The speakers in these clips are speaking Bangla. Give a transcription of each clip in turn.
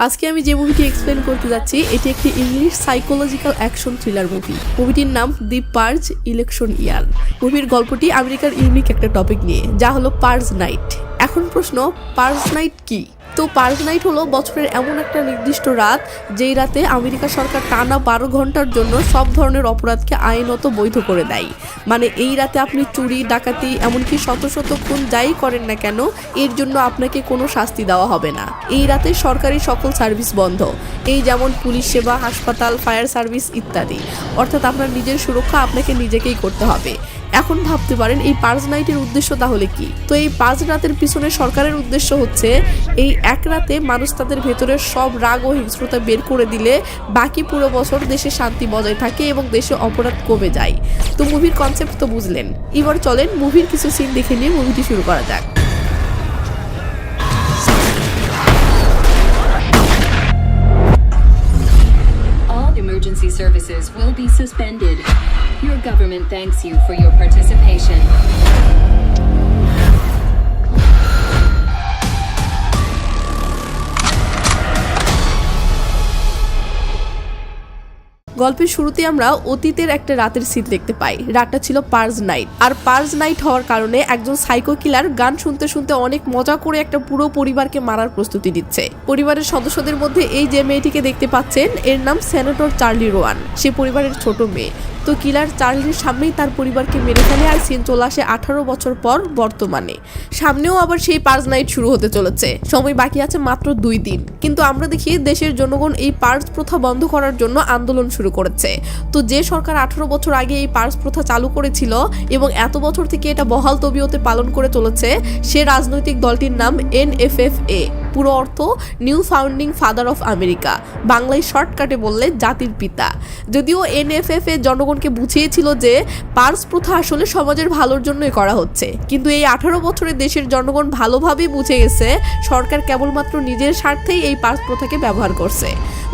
আজকে আমি যে মুভিটি এক্সপ্লেন করতে যাচ্ছি এটি একটি English psychological action thriller movie. মুভিটির নাম দি পার্জ ইলেকশন ইয়ার। মুভির গল্পটি আমেরিকার ইউনিক একটা টপিক নিয়ে, যা হলো পার্জ নাইট। এখন প্রশ্ন, পার্জ নাইট কি? তো পার্জ নাইট হলো বছরের এমন একটা নির্দিষ্ট রাত যেই রাতে আমেরিকা সরকার টানা 12 ঘন্টার জন্য সব ধরনের অপরাধকে আইনত বৈধ করে দেয়। মানে এই রাতে আপনি চুরি, ডাকাতি, এমনকি শত শত খুন যাই করেন না কেন, এর জন্য আপনাকে কোনো শাস্তি দেওয়া হবে না। এই রাতে সরকারি সকল সার্ভিস বন্ধ, এই যেমন পুলিশ সেবা, হাসপাতাল, ফায়ার সার্ভিস ইত্যাদি। অর্থাৎ আপনার নিজের সুরক্ষা আপনাকে নিজেকেই করতে হবে। এখন ভাবতে পারেন এই পার্জ নাইটের উদ্দেশ্য তাহলে কি? তো এই পার্জ রাতের পিছনে সরকারের উদ্দেশ্য হচ্ছে এই এক রাতে মানুষ তাদের ভেতরের সব রাগ ও হিংস্রতা বের করে দিলে বাকি পুরো বছর দেশে শান্তি বজায় থাকে এবং দেশে অপরাধ কমে যায়। তো মুভির কনসেপ্ট তো বুঝলেন, এবার চলেন মুভির কিছু সিন দেখে নিয়ে মুভিটি শুরু করা যাক। Emergency services will be suspended. Your government thanks you for your participation. গল্পের শুরুতে আমরা অতীতের একটা রাতের সিন দেখতে পাই। রাতটা ছিল পার্জ নাইট। আর পার্জ নাইট হওয়ার কারণে একজন সাইকো কিলার গান শুনতে শুনতে অনেক মজা করে একটা পুরো পরিবারকে মারার প্রস্তুতি নিচ্ছে। পরিবারের সদস্যদের মধ্যে এই যে মেয়েটিকে দেখতে পাচ্ছেন, এর নাম সেনেটর চার্লি রোয়ান। সে পরিবারের ছোট মেয়ে। তো কিলার চার্লির সামনেই তার পরিবারকে মেরে ফেলে, আর সিন চলে আসে 18 বছর পর বর্তমানে। সামনেও আবার সেই পার্জ নাইট শুরু হতে চলেছে। সময় বাকি আছে মাত্র 2 দিন। কিন্তু আমরা দেখি দেশের জনগণ এই পার্জ প্রথা বন্ধ করার জন্য আন্দোলন শুরু করেছে। তো যে সরকার 18 বছর আগে এই পার্জ প্রথা চালু করেছিল এবং এত বছর থেকে এটা বহাল তবিয়তে পালন করে চলেছে, সে রাজনৈতিক দলটির নাম NFFA, পুরো অর্থ new founding father of America, বাংলায় শর্টকাটে বললে জাতির পিতা। যদিও NFFA জনগণকে বুঝিয়েছিল যে পার্জ প্রথা আসলে সমাজের ভালোর জন্যই করা হচ্ছে, কিন্তু এই 18 বছরের দেশের জনগণ ভালোভাবেই বুঝে গেছে সরকার কেবলমাত্র নিজের স্বার্থেই এই পার্জ প্রথাকে ব্যবহার করছে।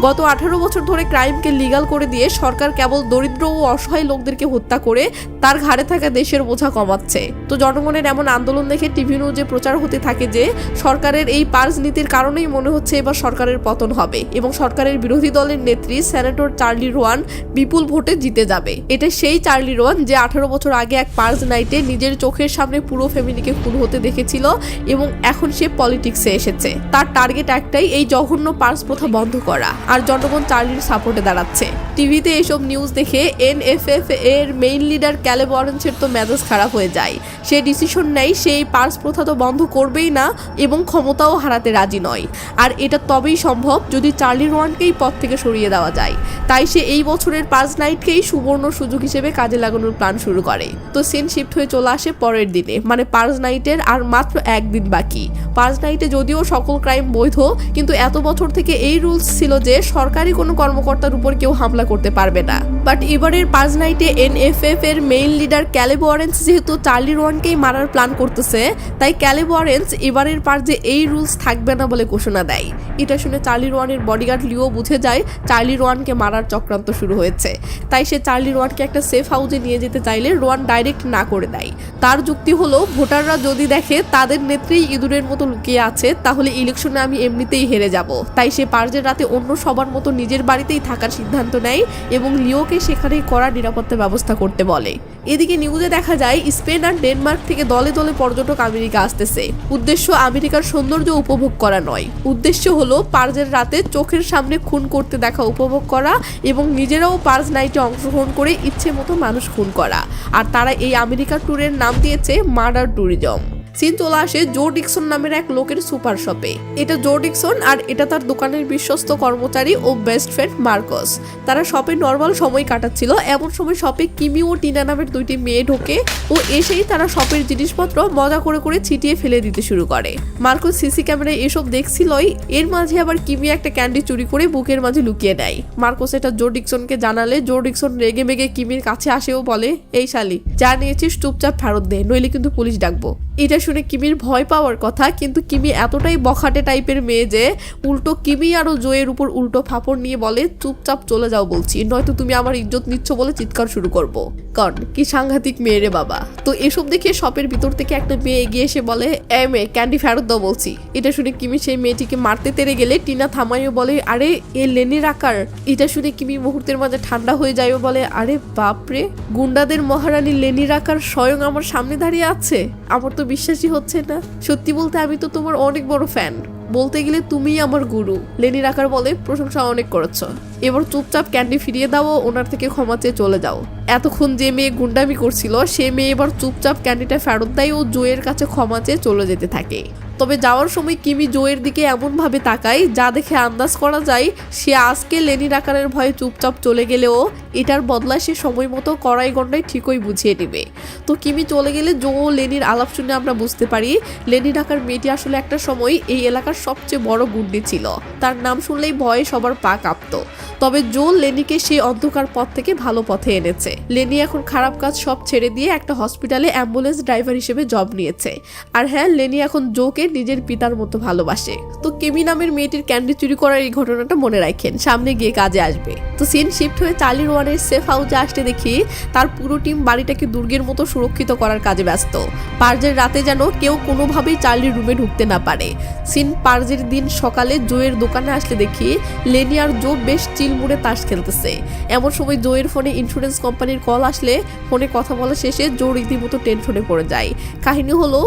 গত 18 বছর ধরে ক্রাইমকে লিগাল করে দিয়ে সরকার কেবল দরিদ্র ও অসহায় লোকদেরকে হত্যা করে তার ঘাড়ে থাকা দেশের বোঝা কমাচ্ছে। তো জনগণের এমন আন্দোলন দেখে টিভি নিউজে প্রচার হতে থাকে যে সরকারের এই পার্জ নীতির কারণেই মনে হচ্ছে এবার সরকারের পতন হবে এবং সরকারের বিরোধী দলের নেত্রী সেনেটর চার্লি রোয়ান বিপুল ভোটে জিতে যাবে। এটা সেই চার্লি রোয়ান যে 18 বছর আগে এক পার্জ নাইটে নিজের চোখের সামনে পুরো ফ্যামিলিকে খুন হতে দেখেছিল এবং এখন সে পলিটিক্সে এসেছে। তার টার্গেট একটাই, এই জঘন্য পার্জ প্রথা বন্ধ করা, আর জনগণ চার্লির সাপোর্টে দাঁড়াচ্ছে। টিভিতে এসব নিউজ দেখে NFFA এর মেইন লিডার ক্যালেব ওয়ারেন্সের তো মেজাজ খারাপ হয়ে যায়। সে ডিসিশন নেয় সেই পার্জ প্রথা তো বন্ধ করবেই না এবং ক্ষমতাও হারাতে রাজি নয়। আর এটা তবেই সম্ভব যদি চার্লি রোয়ানকেই পদ থেকে সরিয়ে দেওয়া যায়। তাই সে এই বছরের পার্জ নাইটকেই সুবর্ণ সুযোগ হিসেবে কাজে লাগানোর প্ল্যান শুরু করে। তো সিন শিফট হয়ে চলে আসে পরের দিনে, মানে পার্জ নাইটের আর মাত্র 1 দিন বাকি। পার্জ নাইটে যদিও সকল ক্রাইম বৈধ, কিন্তু এত বছর থেকে এই রুলস ছিল যে সরকারি কোনো কর্মকর্তার উপর কেউ হামলা করতে পারবে না। বাট এবারের পার্জ নাইটে NFF এর মেইন লিডার ক্যালেব ওয়ারেন্স যেহেতু চার্লি রোয়ানকেই মারার প্ল্যান করতেছে, তাই ক্যালেব ওয়ারেন্স এবারের পার্জে এই রুলস থাকবে না বলে ঘোষণা দেয়। এটা শুনে চার্লি রোয়ানের বডিগার্ড লিও বুঝে যায় চার্লি রোয়ানকে মারার চক্রান্ত শুরু হয়েছে। তাই সে চার্লি রোয়ানকে একটা সেফ হাউসে নিয়ে যেতে চাইলে রোয়ান ডাইরেক্ট না করে দেয়। তার যুক্তি হলো, ভোটাররা যদি দেখে তাদের নেত্রী ইঁদুরের মতো লুকিয়ে আছে, তাহলে ইলেকশনে আমি এমনিতেই হেরে যাব। তাই সে পার্জের রাতে অন্য সবার মতো নিজের বাড়িতেই থাকার সিদ্ধান্ত নেয় এবং লিওকে সেখানেই কড়া নিরাপত্তা ব্যবস্থা করতে বলে। এদিকে নিউজে দেখা যায় স্পেন আর ডেনমার্ক থেকে দলে দলে পর্যটক আমেরিকা আসতেছে। উদ্দেশ্য আমেরিকার সৌন্দর্য উপভোগ করা নয়, উদ্দেশ্য হলো পার্জের রাতে চোখের সামনে খুন করতে দেখা উপভোগ করা এবং নিজেরাও পার্জ নাইটে অংশগ্রহণ করে ইচ্ছে মতো মানুষ খুন করা। আর তারা এই আমেরিকা ট্যুরের নাম দিয়েছে মার্ডার ট্যুরিজম। সিন চলে আসে জো ডিকসন নামের এক লোকের সুপার শপে। এটা জো ডিকসন আর এটা তার দোকানের বিশ্বস্ত কর্মচারী ও বেস্ট ফ্রেন্ড মার্কস। তারা শপে নর্মাল সময় কাটাচ্ছিল। এমন সময় শপে কিমি ও টিনা নামের 2টি মেয়ে ঢোকে ও এসেই তারা শপের জিনিসপত্র মজা করে করে ছিটিয়ে ফেলে দিতে শুরু করে। মার্কস সিসি ক্যামেরায় এসব দেখছিলই, এর মাঝে আবার কিমি একটা ক্যান্ডি চুরি করে বুকের মাঝে লুকিয়ে দেয়। মার্কস এটা জো ডিকসনকে জানালে জো ডিকসন রেগে মেগে কিমির কাছে আসেও বলে, এই শালি, যা নিয়েছিস চুপচাপ ফেরত দে, নইলে কিন্তু পুলিশ ডাকবো। এটা শুনে কিমির ভয় পাওয়ার কথা, কিন্তু কিমি এতটাই বখাটে টাইপের মেয়ে যে উল্টো কিমি আরো জয়ের উপর উল্টো ফাপড় নিয়ে বলে চুপচাপ চলে যাও বলছি, নয়তো তুমি আমার ইজ্জত নিচ্ছ বলে চিৎকার শুরু করব। কারণ কি সাংঘাতিক মেয়ে রে বাবা। তো এসব দেখে শপের ভিতর থেকে একটা মেয়ে এগিয়ে এসে বলে মেয়ে ক্যান্ডি ফেরত দাও বলছি। এটা শুনে কিমি সেই মেয়েটিকে মারতে তেড়ে গেলে টিনা থামাইও বলে আরে এ লেনির আকার। এটা শুনে কিমি মুহূর্তের মাঝে ঠান্ডা হয়ে যায় ও বলে আরে বাপরে, গুন্ডাদের মহারানী লেনির আকার স্বয়ং আমার সামনে দাঁড়িয়ে আছে, আমার তো বিশ্বাসই হচ্ছে না। সত্যি বলতে আমি তো তোমার অনেক বড় ফ্যান, বলতে গেলে তুমিই আমার গুরু। লেনির আকার বলে প্রশংসা অনেক করেছ, এবার চুপচাপ ক্যান্ডি ফিরিয়ে দাও, ওনার থেকে ক্ষমা চেয়ে চলে যাও। এতক্ষণ যে মেয়ে গুন্ডামি করছিল সে মেয়ে এবার চুপচাপ ক্যান্ডিটা ফেরত দেয় ও জয়ের কাছে ক্ষমা চেয়ে চলে যেতে থাকে। তবে যাওয়ার সময় কিমি জয়ের দিকে এমনভাবে তাকায় যা দেখে আন্দাজ করা যায় সে আজকে লেনির আকারের ভয়ে চুপচাপ চলে গেলেও এটার বদলা সে সময় মতো কড়াই গন্ডায় ঠিকই বুঝিয়ে নেবে। তো কিমি চলে গেলে জো ও লেনির আলাপ শুনে আমরা বুঝতে পারি লেনির আকার মেয়েটি আসলে একটা সময় এই এলাকার সবচেয়ে বড় গুন্ডি ছিল, তার নাম শুনলেই ভয়ে সবার পা কাঁপতো। তবে জো লেনিকে সেই অন্ধকার পথ থেকে ভালো পথে এনেছে। লেনি এখন খারাপ কাজ সব ছেড়ে দিয়ে একটা হসপিটালে অ্যাম্বুলেন্স ড্রাইভার হিসেবে জব নিয়েছে। আর হ্যাঁ, লেনি এখন জোকে নিজের পিতার মতো ভালোবাসে। তো কিমি নামের মেয়েটির ক্যান্ডি চুরি করার এই ঘটনাটা মনে রাখেন, সামনে গিয়ে কাজে আসবে। তো সিন শিফট হয়ে চার্লি রোয়ানের সেফ হাউসে আসতে দেখি তার পুরো টিম বাড়িটাকে দুর্গের মতো সুরক্ষিত করার কাজে ব্যস্ত। পার্জের রাতে যেন কেউ কোনোভাবেই চার্লির রুমে ঢুকতে না পারে। সিন পার্জের দিন সকালে জোয়ের দোকানে আসলে দেখি লেনি আর জো বেশ চিলমুড়ে তাস খেলতেছে। এমন সময় জোয়ের ফোনে ইন্স্যুরেন্স কোম্পানির কল আসলে ফোনে কথা বলা শেষে জো রীতিমতো টেনশনে পড়ে যায়। কাহিনী হলো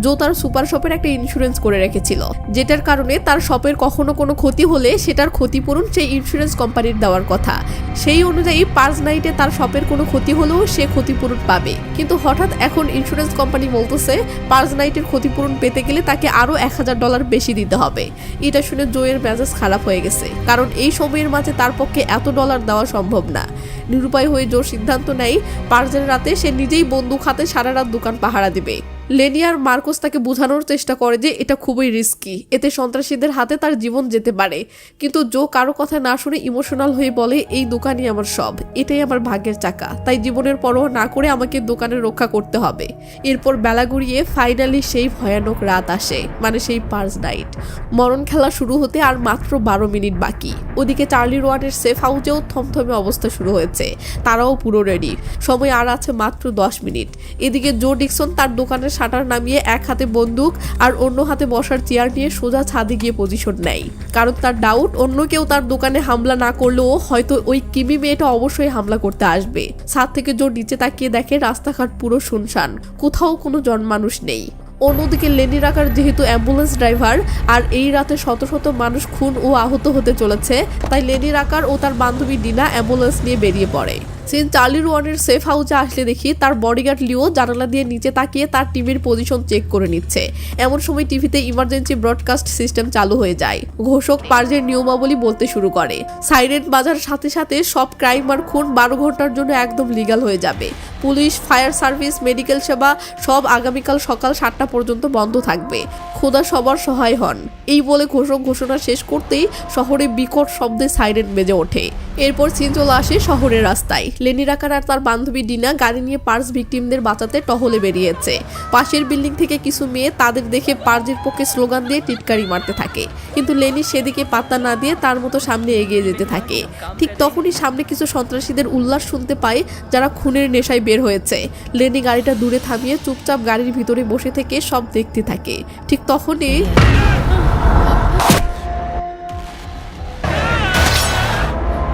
জো তার সুপার শপের একটা ইন্স্যুরেন্স করে রেখেছিল, যেটার কারণে তার শপের কখনো কোনো ক্ষতি হলে সেটার ক্ষতিপূরণ সেই ইন্স্যুরেন্স কোম্পানির দেওয়ার কথা। সেই অনুযায়ী পার্জ নাইটে তার শপের কোনো ক্ষতি হলেও সে ক্ষতিপূরণ পাবে। কিন্তু হঠাৎ এখন ইন্স্যুরেন্স কোম্পানি বলতেছে পার্জ নাইটের ক্ষতিপূরণ পেতে গেলে তাকে আরো $1000 বেশি দিতে হবে। এটা শুনে জোয়ের মেজাজ খারাপ হয়ে গেছে, কারণ এই সময়ের মাঝে তার পক্ষে এত ডলার দেওয়া সম্ভব না। নিরুপায় হয়ে জো সিদ্ধান্ত নেয় পার্জের রাতে সে নিজেই বন্দুক হাতে সারা রাত দোকান পাহারা দিবে। লেনি আর মার্কোস তাকে বোঝানোর চেষ্টা করে যে এটা খুবই রিস্কি, এতে সন্ত্রাসীদের হাতে তার জীবন যেতে পারে। কিন্তু জো কারো কথা না শুনে ইমোশনাল হয়ে বলে এই দোকানই আমার সব, এটাই আমার ভাগ্যের চাকা, তাই জীবনের পরোয়া না করে আমাকে দোকানের রক্ষা করতে হবে। এরপর বেলা গড়িয়ে ফাইনালি সেই ভয়ানক রাত আসে, মানে সেই পার্জ নাইট। মরণ খেলা শুরু হতে আর মাত্র 12 মিনিট বাকি। ওদিকে চার্লি রোয়ানের সেফ হাউসেও থমথমে অবস্থা শুরু হয়েছে, তারাও পুরো রেডি, সময় আর আছে মাত্র 10 মিনিট। এদিকে জো ডিকসন তার দোকানের শাটার নামিয়ে এক হাতে বন্দুক আর অন্য হাতে বসার চেয়ার নিয়ে সোজা ছাদে গিয়ে পজিশন নেয়, কারণ তার ডাউট অন্য কেউ তার দোকানে হামলা না করলেও হয়তো ওই কিমি মেয়েটা অবশ্যই হামলা করতে আসবে। ছাদ থেকে জো নিচে তাকিয়ে দেখে রাস্তাঘাট পুরো শুনশান, কোথাও কোনো জনমানুষ নেই। অন্যদিকে লেনির আকার যেহেতু অ্যাম্বুলেন্স ড্রাইভার আর এই রাতে শত শত মানুষ খুন ও আহত হতে চলেছে, তাই লেনির আকার ও তার বান্ধবী ডিনা অ্যাম্বুলেন্স নিয়ে বেরিয়ে পড়ে। সিন চার্লি রোয়ানের সেফ হাউসে আসলে দেখি তার বডিগার্ড লিও জানালা দিয়ে নিচে তাকিয়ে তার টিমের পজিশন চেক করে নিচ্ছে। এমন সময় টিভিতে ইমার্জেন্সি ব্রডকাস্ট সিস্টেম চালু হয়ে যায়। ঘোষক পার্জের নিয়মাবলী বলতে শুরু করে, সাইরেন বাজার সাথে সাথে সব ক্রাইম আর খুন 12 ঘন্টার জন্য একদম লিগ্যাল হয়ে যাবে। পুলিশ, ফায়ার সার্ভিস, মেডিকেল সেবা সব আগামীকাল সকাল 7টা পর্যন্ত বন্ধ থাকবে। খোদা সবার সহায় হন। এই বলে ঘোষক ঘোষণা শেষ করতেই শহরে বিকট শব্দে সাইরেন বেজে ওঠে। এরপর সিন চলে আসে শহরের রাস্তায়। লেনির আকার আর তার বান্ধবী ডিনা গাড়ি নিয়ে পার্জ ভিকটিমদের বাঁচাতে টহলে বেরিয়েছে। পাশের বিল্ডিং থেকে কিছু মেয়ে তাদের দেখে পার্জের পক্ষে স্লোগান দিয়ে টিটকারি মারতে থাকে, কিন্তু লেনি সেদিকে পাত্তা না দিয়ে তার মতো সামনে এগিয়ে যেতে থাকে। ঠিক তখনই সামনে কিছু সন্ত্রাসীদের উল্লাস শুনতে পায় যারা খুনের নেশায় বের হয়েছে। লেনি গাড়িটা দূরে থামিয়ে চুপচাপ গাড়ির ভিতরে বসে থেকে সব দেখতে থাকে। ঠিক তখনই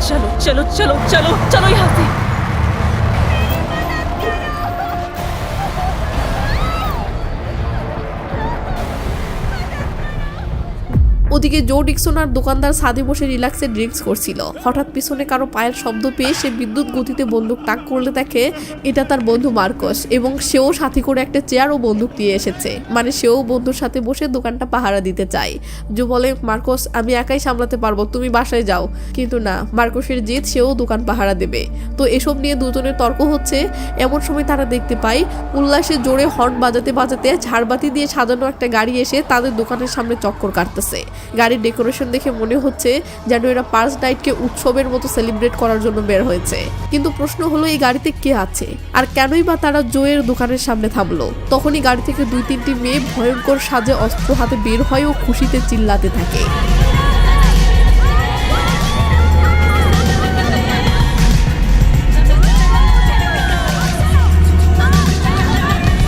चलो चलो चलो चलो चलो यहाँ से। ওদিকে জো ডিকসন আর দোকানদার ছাদে বসে রিল্যাক্সে ড্রিঙ্কস করছিল। হঠাৎ পিছনে কারো পায়ের শব্দ পেয়ে সে বিদ্যুৎ গতিতে বন্দুক তাক করলে দেখে এটা তার বন্ধু মার্কোস, এবং সেও সাথে করে একটা চেয়ার ও বন্দুক নিয়ে এসেছে, মানে সেও বন্ধুর সাথে বসে দোকানটা পাহারা দিতে চায়। জো বলে মার্কোস আমি একাই সামলাতে পারবো, তুমি বাসায় যাও। কিন্তু না, মার্কোসের জিদ, সেও দোকান পাহারা দেবে। তো এসব নিয়ে দুজনের তর্ক হচ্ছে। এমন সময় তারা দেখতে পায় উল্লাসে জোরে হর্ন বাজাতে বাজাতে ঝাড়বাতি দিয়ে সাজানো একটা গাড়ি এসে তাদের দোকানের সামনে চক্কর কাটতেছে। গাড়ির ডেকোরেশন দেখে মনে হচ্ছে যেন এরা পার্স নাইটকে উৎসবের মতো সেলিব্রেট করার জন্য বের হয়েছে। কিন্তু প্রশ্ন হলো এই গাড়িতে কে আছে আর কেনই বা তারা জোয়ের দোকানের সামনে থামলো। তখনই গাড়ি থেকে 2-3টি মেয়ে ভয়ঙ্কর সাজে অস্ত্র হাতে বের হয় ও খুশিতে চিল্লাতে থাকে।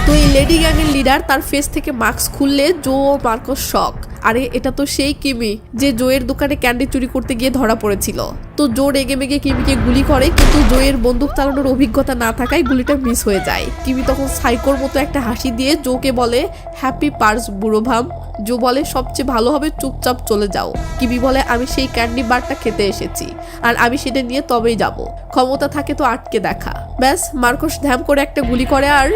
তো এই লেডি গ্যাংয়ের লিডার তার ফেস থেকে মাস্ক খুললে জো ও মার্কস শক। আরে এটা তো সেই কিমি যে জোয়ের দোকানে ক্যান্ডি চুরি করতে গিয়ে ধরা পড়েছিল। তো জো রেগে মেগে কিমিকে গুলি করে, কিন্তু জোয়ের বন্দুক চালানোর অভিজ্ঞতা না থাকায় গুলিটা মিস হয়ে যায়। কিমি তখন সাইকোর মতো একটা হাসি দিয়ে জোকে বলে হ্যাপি পার্স বুড়ো ভাম। জো বলে সবচেয়ে ভালো হবে চুপচাপ চলে যাও। কিমি বলে আমি সেই ক্যান্ডি বারটা খেতে এসেছি আর আমি সেটা নিয়ে তবেই যাব, ক্ষমতা থাকে তো আটকে দেখা। ব্যাস মার্কস ধ্যাম করে একটা গুলি করে আর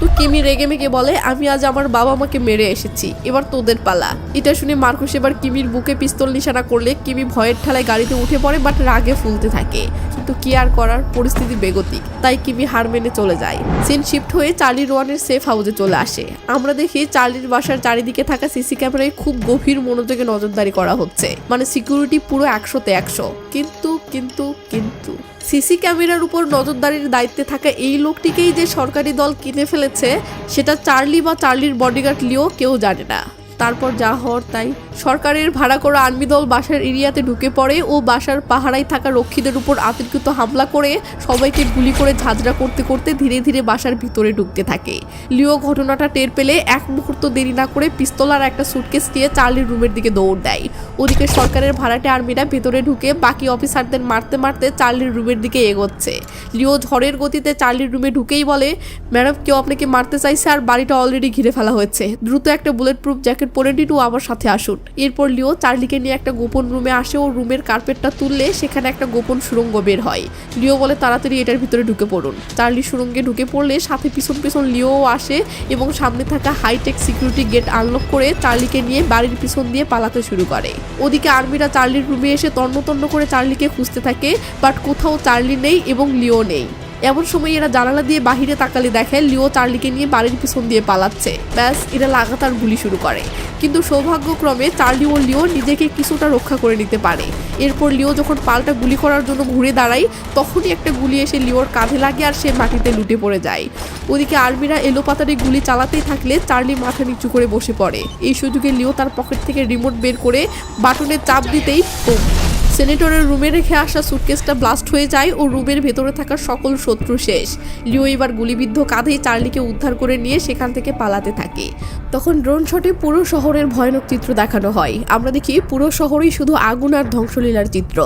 তো কিমি রেগে মেগে বলে আমি আজ আমার বাবা মাকে মেরে এসেছি, এবার তোদের পালা। এটা শুনে মার্কস এবার কিমির বুকে পিস্তল নিশানা করলে কিমি ভয়ের ঠালায় গাড়িতে উঠে পড়ে, বাট রাগে ফুলতে থাকে। কিন্তু কি আর করার, পরিস্থিতি বেগতিক, তাই কিমি হার মেনে চলে যায়। সিন শিফট হয়ে চার্লি রোয়ানের সেফ হাউসে চলে আসে। আমরা দেখি চার্লির বাসার চারিদিকে থাকা সিসি ক্যামেরায় খুব গভীর মনোযোগে নজরদারি করা হচ্ছে, মানে সিকিউরিটি পুরো 100-তে 100। কিন্তু কিন্তু কিন্তু সিসি ক্যামেরার উপর নজরদারির দায়িত্বে থাকা এই লোকটিকেই যে সরকারি দল কিনে ফেলেছে সেটা চার্লি বা চার্লির বডিগার্ড লিও কেউ জানে না। তারপর যা হওয়ার তাই, সরকারের ভাড়া করা আর্মি দল বাসার এরিয়াতে ঢুকে পড়ে ও বাসার পাহারায় থাকা রক্ষীদের উপর আতঙ্কিত হামলা করে সবাইকে গুলি করে ঝাঁঝরা করতে করতে ধীরে ধীরে বাসার ভিতরে ঢুকতে থাকে। লিও ঘটনাটা টের পেলে এক মুহূর্ত দেরি না করে পিস্তল আর একটা সুটকেস নিয়ে চার্লির রুমের দিকে দৌড় দেয়। ওদিকে সরকারের ভাড়াটে আর্মিরা ভেতরে ঢুকে বাকি অফিসারদের মারতে মারতে চার্লির রুমের দিকে এগোচ্ছে। লিও ঝড়ের গতিতে চার্লির রুমে ঢুকেই বলে ম্যাডাম কেউ আপনাকে মারতে চাইছে আর বাড়িটা অলরেডি ঘিরে ফেলা হয়েছে, দ্রুত একটা বুলেট প্রুফ জ্যাকেট পরে নিন ও আমার সাথে আসুন। এরপর লিও চার্লিকে নিয়ে একটা গোপন রুমে আসে ও রুমের কার্পেটটা তুললে সেখানে একটা গোপন সুড়ঙ্গ বের হয়। লিও বলে তাড়াতাড়ি এটার ভিতরে ঢুকে পড়ুন। চার্লি সুড়ঙ্গে ঢুকে পড়লে সাথে পিছন পিছন লিও আসে এবং সামনে থাকা হাইটেক সিকিউরিটি গেট আনলক করে চার্লিকে নিয়ে বাড়ির পিছন দিয়ে পালাতে শুরু করে। ওদিকে আর্মিরা চার্লির রুমে এসে তন্ন তন্ন করে চার্লিকে খুঁজতে থাকে, বাট কোথাও চার্লি নেই এবং লিও নেই। এমন সময় এরা জানালা দিয়ে বাহিরে তাকালে দেখে লিও চার্লিকে নিয়ে বাড়ির পিছন দিয়ে পালাচ্ছে। ব্যাস এরা লাগাতার গুলি শুরু করে, কিন্তু সৌভাগ্যক্রমে চার্লি ও লিও নিজেকে কিছুটা রক্ষা করে নিতে পারে। এরপর লিও যখন পাল্টা গুলি করার জন্য ঘুরে দাঁড়ায় তখনই একটা গুলি এসে লিওর কাঁধে লাগে আর সে মাটিতে লুটে পড়ে যায়। ওদিকে আর্মিরা এলোপাতাড়ি গুলি চালাতেই থাকলে চার্লি মাথা নিচু করে বসে পড়ে। এই সুযোগে লিও তার পকেট থেকে রিমোট বের করে বাটনে চাপ দিতেই বুম, সেনেটরের রুমে রেখে আসা সুটকেসটা ব্লাস্ট হয়ে যায় ও রুমের ভেতরে থাকা সকল শত্রু শেষ। লিও এবার গুলিবিদ্ধ কাঁধেই চার্লিকে উদ্ধার করে নিয়ে সেখান থেকে পালাতে থাকে। তখন ড্রোন শটে পুরো শহরের ভয়ানক চিত্র দেখানো হয়। আমরা দেখি পুরো শহরেই শুধু আগুন আর ধ্বংসলীলার চিত্র।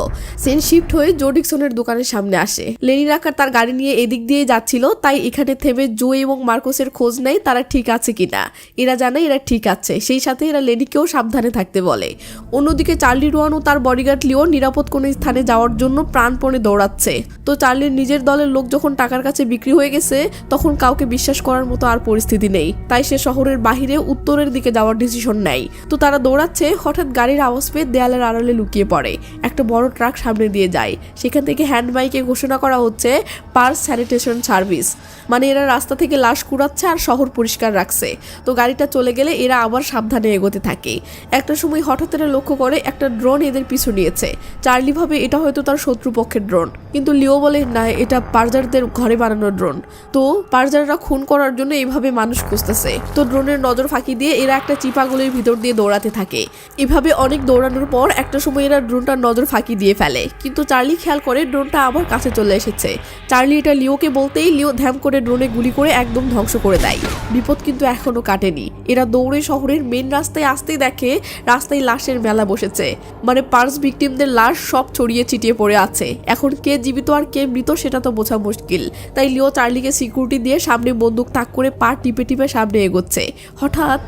সেন শিফট হয়ে জো ডিকসনের দোকানের সামনে আসে। লেনি রাকার তার গাড়ি নিয়ে এদিক দিয়ে যাচ্ছিল, তাই এখানে থেমে জো এবং মার্কসের খোঁজ নেয় তারা ঠিক আছে কিনা। এরা জানে এরা ঠিক আছে, সেই সাথে এরা লেনিকেও সাবধানে থাকতে বলে। অন্যদিকে চার্লি রোয়ান ও তার বডিগার্ড লিও নিরাপদ কোনো স্থানে যাওয়ার জন্য প্রাণপণে দৌড়াচ্ছে। তো চার্লির নিজের দলের লোক যখন টাকার কাছে বিক্রি হয়ে গেছে তখন কাউকে বিশ্বাস করার মতো আর পরিস্থিতি নেই, তাই সে শহরের বাহিরে উত্তরের দিকে যাওয়ার ডিসিশন নেয়। তো তারা দৌড়াচ্ছে, হঠাৎ গাড়ির আওয়াজ পেয়ে দেয়ালের আড়ালে লুকিয়ে পড়ে। একটা বড় ট্রাক সামনে দিয়ে যায়, সেখান থেকে হ্যান্ড মাইকে ঘোষণা করা হচ্ছে পার্স স্যানিটেশন সার্ভিস, মানে এরা রাস্তা থেকে লাশ কুড়াচ্ছে আর শহর পরিষ্কার রাখছে। তো গাড়িটা চলে গেলে এরা আবার সাবধানে এগোতে থাকে। একটা সময় হঠাৎ এরা লক্ষ্য করে একটা ড্রোন এদের পিছু নিয়েছে। চার্লি ভাবে এটা হয়তো তার শত্রুপক্ষের ড্রোন, কিন্তু লিও বলে না এটা পার্জারদের ঘরে বানানো ড্রোন। তো পার্জাররা খুন করার জন্য এইভাবে মানুষ খুঁজতেছে। তো ড্রোনের নজর ফাঁকি দিয়ে এরা একটা চিপাগুলির ভিতর দিয়ে দৌড়াতে থাকে। এভাবে অনেক দৌড়ানোর পর একটা সময় এরা ড্রোনটার নজর ফাঁকি দিয়ে ফেলে, কিন্তু চার্লি খেয়াল করে ড্রোনটা আবার কাছে চলে এসেছে। চার্লি এটা লিওকে বলতেই লিও ধ্যাম করে ড্রোনে গুলি করে একদম ধ্বংস করে দেয়। বিপদ কিন্তু এখনো কাটেনি। এরা দৌড়ে শহরের মেন রাস্তায় আসতেই দেখে রাস্তায় লাশের মেলা বসেছে, মানে পার্স ভিকটিমদের লাশ সব ছড়িয়ে ছিটিয়ে পড়ে আছে। এখন কে জীবিত আর কে মৃত সেটা তো বোঝা মুশকিল, তাই লিও চার্লিকে সিকিউরিটি দিয়ে সামনে বন্দুক তাক করে পা টিপে টিপে সামনে এগোচ্ছে। হঠাৎ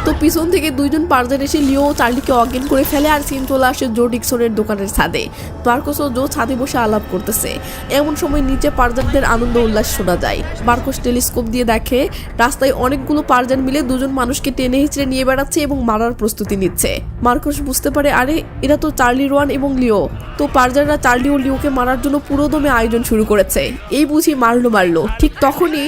তো পিছন থেকে দুইজন পার্জার এসে লিও চার্লিকে অজ্ঞান করে ফেলে আর সিন চলে আসে জো ডিকসনের দোকানের ছাদে। মার্কস ও জো ছাদে বসে আলাপ করতেছে। এমন সময় নিচে পার্জারদের আনন্দ উল্লাস শোনা যায়। মার্কস টেলিস্কোপ দিয়ে দেখে রাস্তায় অনেকগুলো পার্জার মিলে দুজন মানুষকে টেনে হিচড়ে নিয়ে বেড়াচ্ছে এবং মারার প্রস্তুতি নিচ্ছে। মার্কস বুঝতে পারে আরে এরা তো চার্লি রোয়ান এবং লিও। তো পার্জাররা চার্লি ও লিওকে মারার জন্য পুরোদমে আয়োজন শুরু করেছে। এই বুঝি মারলো। ঠিক তখনই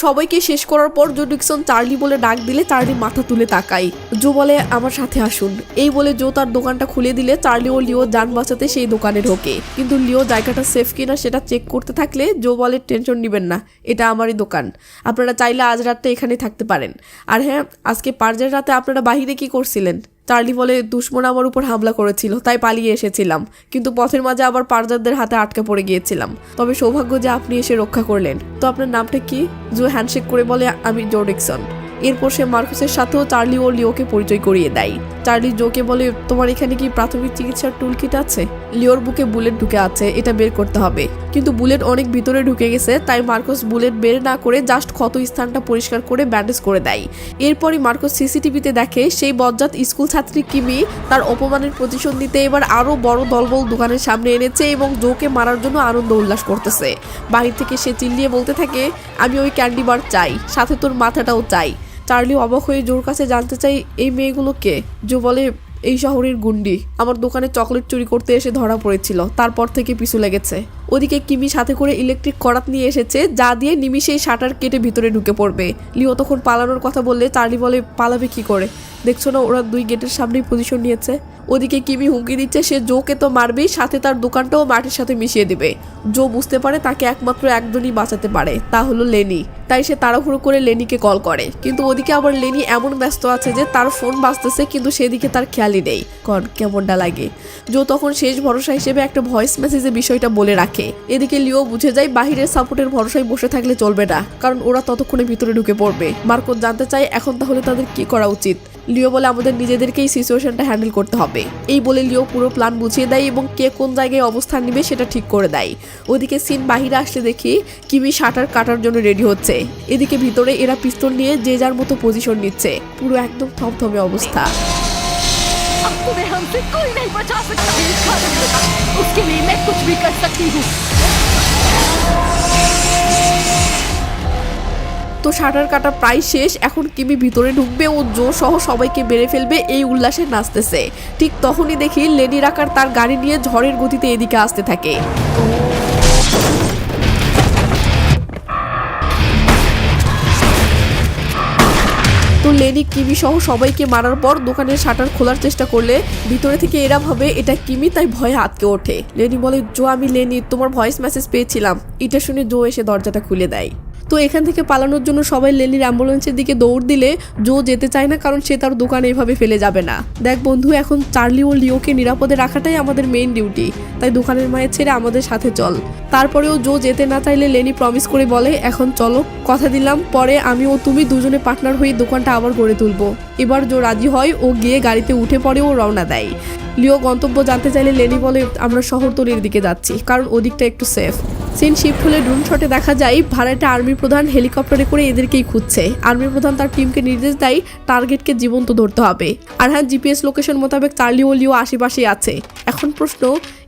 সবাইকে শেষ করার পর জো ডিকসন চার্লি বলে ডাক দিলে চার্লি মাথা তুলে তাকায়। জো বলে আমার সাথে আসুন। এই বলে জো তার দোকানটা খুলে দিলে চার্লি ও লিও যান বাঁচাতে সেই দোকানে ঢোকে, কিন্তু লিও জায়গাটা সেফ কিনা সেটা চেক করতে থাকলে জো বলে টেনশন নেবেন না, এটা আমারই দোকান, আপনারা চাইলে আজ রাতটা এখানে থাকতে পারেন। আর হ্যাঁ, আজকে পার্জের রাতে আপনারা বাহিরে কি করছিলেন? চার্লি বলে দুশমন আমার উপর হামলা করেছিল, তাই পালিয়ে এসেছিলাম, কিন্তু পথের মাঝে আবার পার্জারদের হাতে আটকে পড়ে গিয়েছিলাম, তবে সৌভাগ্য যে আপনি এসে রক্ষা করলেন। তো আপনার নামটা কি? জো হ্যান্ডশেক করে বলে আমি জো ডিকসন। এরপর সে মার্কুসের সাথেও চার্লি ও লিওকে পরিচয় করিয়ে দেয়। চার্লি জোকে বলে তোমার এখানে কি প্রাথমিক চিকিৎসার টুল কিট আছে? লিওর বুকে বুলেট ঢুকে আছে, এটা বের করতে হবে, কিন্তু বুলেট অনেক ভিতরে ঢুকে গেছে, তাই মার্কুস বুলেট বের না করে জাস্ট ক্ষত স্থানটা পরিষ্কার করে ব্যান্ডেজ করে দেয়। এরপরই মার্কুস সিসিটিভিতে দেখে সেই বজ্জাত স্কুল ছাত্রী কিমি তার অপমানের প্রতিশোধ নিতে এবার আরো বড় দলবল দোকানের সামনে এনেছে এবং জোকে মারার জন্য আনন্দ উল্লাস করতেছে। বাহির থেকে সে চিল্লিয়ে বলতে থাকে আমি ওই ক্যান্ডি বার চাই, সাথে তোর মাথাটাও চাই। চার্লি অবাক হয়ে জোর কাছে জানতে চাই এই মেয়েগুলো কে? জো বলে এই শহরের গুন্ডি, আমার দোকানে চকলেট চুরি করতে এসে ধরা পড়েছিল, তারপর থেকে পিছু লেগেছে। ওদিকে কিমি সাথে করে ইলেকট্রিক করাত নিয়ে এসেছে, যা দিয়ে নিমিষেই শাটার কেটে ভিতরে ঢুকে পড়বে। লিও তখন পালানোর কথা বললে চার্লি বলে পালাবে কি করে? দেখছো না ওরা দুই গেটের সামনেই পজিশন নিয়েছে। ওদিকে কিমি হুমকি দিচ্ছে সে জোকে তো মারবেই, সাথে তার দোকানটাও মাটির সাথে মিশিয়ে দিবে। জো বুঝতে পারে তাকে একমাত্র একজনই বাঁচাতে পারে, তা হলো লেনি। তাই সে তাড়াহুড়ো করে লেনিকে কল করে, কিন্তু ওদিকে আবার লেনি এমন ব্যস্ত আছে যে তার ফোন বাজতেছে, কিন্তু সেদিকে তার খেয়ালই নেই। কেমনটা লাগে? জো তখন শেষ ভরসা হিসেবে একটা ভয়েস মেসেজে বিষয়টা বলে রাখে। এদিকে লিও বুঝে যায় বাহিরের সাপোর্টের ভরসায় বসে থাকলে চলবে না, কারণ ওরা ততক্ষণে ভিতরে ঢুকে পড়বে। মার্কোস জানতে চায় এখন তাহলে তাদের কি করা উচিত। লিও বলে আমাদের নিজেদেরকেই সিচুয়েশনটা হ্যান্ডেল করতে হবে। এই বলে লিও পুরো প্ল্যান বুঝিয়ে দেয় এবং কে কোন জায়গায় অবস্থান নেবে সেটা ঠিক করে দেয়। ওদিকে সিন বাহিরে আসলে দেখি কিমি শাটার কাটার জন্য রেডি হচ্ছে, এদিকে ভিতরে এরা পিস্তল নিয়ে যে যার মতো পজিশন নিচ্ছে, পুরো একদম থমথমে অবস্থা। अब तुम्हें हमसे कोई नहीं बचा सकता। उसके लिए मैं कुछ भी कर सकती हूँ। তো শাটার কাটা প্রায় শেষ, এখন কিমি ভিতরে ঢুকবে ও জো সহ সবাইকে বেড়ে ফেলবে, এই উল্লাসে নাচতেছে। ঠিক তখনই দেখি লেনি রাকার তার গাড়ি নিয়ে ঝড়ের গতিতে এদিকে আসতে থাকে। তো লেনি কিমি সহ সবাইকে মারার পর দোকানের শাটার খোলার চেষ্টা করলে ভিতরে থেকে এরা ভাবে এটা কিমি, তাই ভয়ে আটকে ওঠে। লেনি বলে জো আমি লেনি, তোমার ভয়েস মেসেজ পেয়েছিলাম। এটা শুনে জো এসে দরজাটা খুলে দেয়। তো এখান থেকে পালানোর জন্য সবাই লেনির অ্যাম্বুলেন্সের দিকে দৌড় দিলে জো যেতে চায় না, কারণ সে তার দোকান এভাবে ফেলে যাবে না। দেখ বন্ধু, এখন চার্লি ও লিওকে নিরাপদে রাখাটাই আমাদের মেইন ডিউটি, তাই দোকানের মায়ের ছেড়ে আমাদের সাথে চল। তারপরেও জো যেতে না চাইলে লেনি প্রমিস করে বলে এখন চলো, কথা দিলাম পরে আমি ও তুমি দুজনে পার্টনার হয়ে দোকানটা আবার গড়ে তুলবো। এবার জো রাজি হয় ও গিয়ে গাড়িতে উঠে পড়ে ও রওনা দেয়। লিও গন্তব্য জানতে চাইলে লেনি বলে আমরা শহরতলির দিকে যাচ্ছি, কারণ ওদিকটা একটু সেফ। সিন শিফট হলে ড্রোন শটে দেখা যায় ভাড়াটে আর্মি প্রধান হেলিকপ্টারে করে এদেরকেই খুঁজছে। আর্মি প্রধান তার টিমকে নির্দেশ দেয় টার্গেটকে জীবন্ত ধরতে হবে। আর হ্যাঁ, জিপিএস লোকেশন মোতাবেক চার্লি ও লিও আশেপাশেই আছে। এখন প্রশ্ন,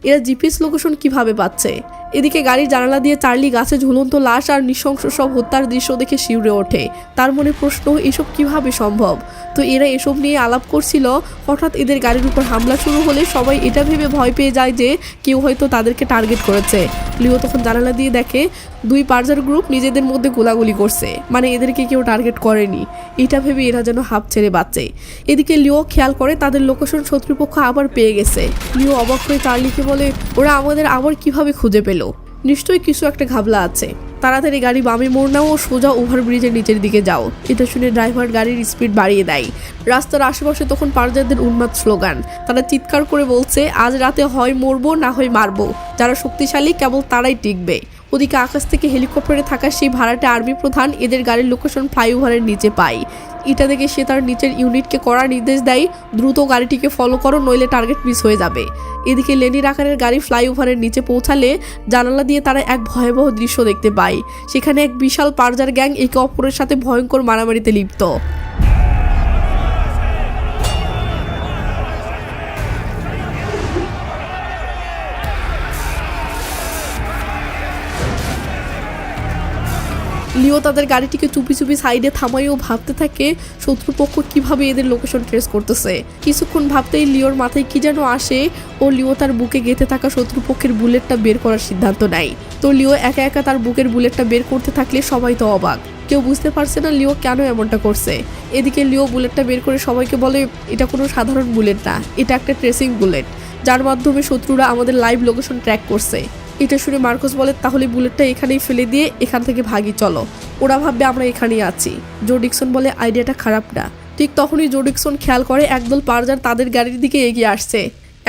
এরা জিপিএস লোকেশন কিভাবে পাচ্ছে? এদিকে গাড়ির জানালা দিয়ে চার্লি গাছে ঝুলন্ত লাশ আর নৃশংস সব হত্যার দৃশ্য দেখে শিউরে ওঠে। তার মনে প্রশ্ন এসব কিভাবে সম্ভব। তো এরা এসব নিয়ে আলাপ করছিল, হঠাৎ এদের গাড়ির উপর হামলা শুরু হলে সবাই এটা ভেবে ভয় পেয়ে যায় যে কেউ হয়তো তাদেরকে টার্গেট করেছে। লিও তখন জানালা দিয়ে দেখে দুই পার্জার গ্রুপ নিজেদের মধ্যে গোলাগুলি করছে, মানে এদেরকে কেউ টার্গেট করেনি। এটা ভেবে এরা যেন হাঁপ ছেড়ে বাঁচে। এদিকে লিও খেয়াল করে তাদের লোকেশন শত্রুপক্ষ আবার পেয়ে গেছে। লিও অবাক হয়ে চার্লিকে বলে ওরা আমাদের আবার কিভাবে খুঁজে পেল? নিশ্চয়ই কিছু একটা ঘাবলা আছে। তাড়াতাড়ি গাড়ি বামে মোড় নাও ও সোজা ওভারব্রিজের নিচের দিকে যাও। এটা শুনে ড্রাইভার গাড়ির স্পিড বাড়িয়ে দেয়। রাস্তার আশেপাশে তখন পার্জারদের উন্মাদ স্লোগান। তারা চিৎকার করে বলছে আজ রাতে হয় মরবো না হয় মারবো, যারা শক্তিশালী কেবল তারাই টিকবে। ওদিকে আকাশ থেকে হেলিকপ্টারে থাকা সেই ভাড়াটে আর্মি প্রধান এদের গাড়ির লোকেশন ফ্লাইওভারের নিচে পায়। এটা দেখে সে তার নিচের ইউনিটকে করার নির্দেশ দেয় দ্রুত গাড়িটিকে ফলো করো, নইলে টার্গেট মিস হয়ে যাবে। এদিকে লেনির আকারের গাড়ি ফ্লাইওভারের নিচে পৌঁছালে জানালা দিয়ে তারা এক ভয়াবহ দৃশ্য দেখতে পায়। সেখানে এক বিশাল পার্জার গ্যাং একে অপরের সাথে ভয়ঙ্কর মারামারিতে লিপ্ত। লিও তাদের গাড়িটিকে চুপি চুপি সাইডে থামাইও ভাবতে থাকে শত্রুপক্ষ কিভাবে এদের লোকেশন ট্রেস করতেছে। কিছুক্ষণ ভাবতেই লিওর মাথায় কি যেন আসে ও লিও তার বুকে গেঁথে থাকা শত্রুপক্ষের বুলেটটা বের করার সিদ্ধান্ত নেয়। তো লিও একা একা তার বুকের বুলেটটা বের করতে থাকলে সবাই তো অবাক। কেউ বুঝতে পারছে না লিও কেন এমনটা করছে। এদিকে লিও বুলেটটা বের করে সবাইকে বলে এটা কোনো সাধারণ বুলেট না, এটা একটা ট্রেসিং বুলেট, যার মাধ্যমে শত্রুরা আমাদের লাইভ লোকেশন ট্র্যাক করছে। এটা শুনে মার্কোস বলে তাহলে বুলেটটা এখানেই ফেলে দিয়ে এখান থেকে ভাগি চলো, ওরা ভাববে আমরা এখানেই আছি। জো ডিকসন বলে আইডিয়াটা খারাপ না। ঠিক তখনই জো ডিকসন খেয়াল করে একদল পারজার তাদের গাড়ির দিকে এগিয়ে আসছে।